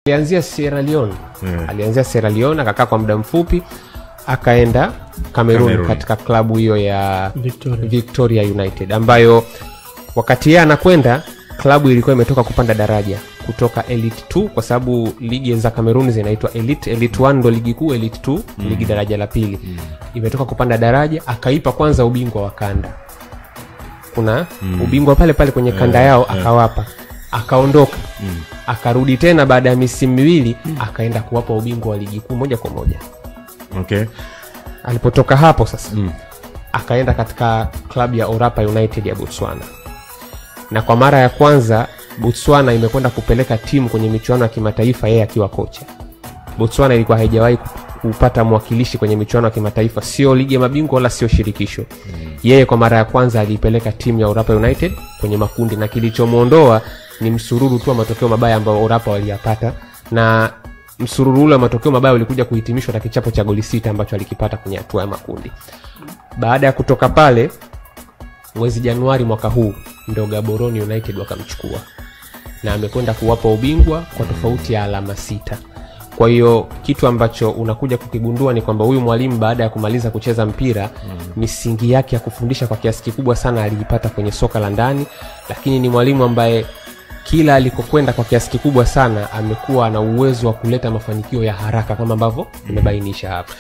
Alianzia Sierra Leone. Alianzia Sierra Leone akakaa kwa muda mfupi akaenda Cameroon katika klabu hiyo ya Victoria United ambayo wakati yeye anakwenda klabu ilikuwa imetoka kupanda daraja kutoka Elite 2 kwa sababu ligi za Cameroon zinaitwa Elite 1 ndo ligi kuu, Elite 2 ligi daraja la pili. Imetoka kupanda daraja akaipa kwanza ubingwa wa kanda. Kuna ubingwa pale pale kwenye kanda yao akawapa. Akaondoka. Akarudi tena baada ya misimu miwili akaenda kuwapa ubingwa wa ligi kuu moja kwa moja. Okay. Alipotoka hapo sasa akaenda katika klabu ya Orapa United ya Botswana. Na kwa mara ya kwanza Botswana imekwenda kupeleka timu kwenye michuano ya kimataifa yeye akiwa kocha. Botswana ilikuwa haijawahi kupata mwakilishi kwenye michuano ya kimataifa, sio ligi ya mabingwa wala sio shirikisho. Yeye kwa mara ya kwanza alipeleka timu ya Orapa United kwenye makundi na kilichomuondoa ni msururu tu wa matokeo mabaya ambao Orapa waliyapata, na msururu ule wa matokeo mabaya ulikuja kuhitimishwa na kichapo cha goli 6 ambacho alikipata kwenye hatua ya makundi. Baada ya kutoka pale mwezi Januari mwaka huu ndio Gaborone United wakamchukua na amekwenda kuwapa ubingwa kwa tofauti ya alama 6. Kwa hiyo kitu ambacho unakuja kukigundua ni kwamba huyu mwalimu baada ya kumaliza kucheza mpira misingi yake ya kufundisha kwa kiasi kikubwa sana aliipata kwenye soka la ndani, lakini ni mwalimu ambaye kila alikokwenda kwa kiasi kikubwa sana amekuwa na uwezo wa kuleta mafanikio ya haraka kama ambavyo nimebainisha hapa.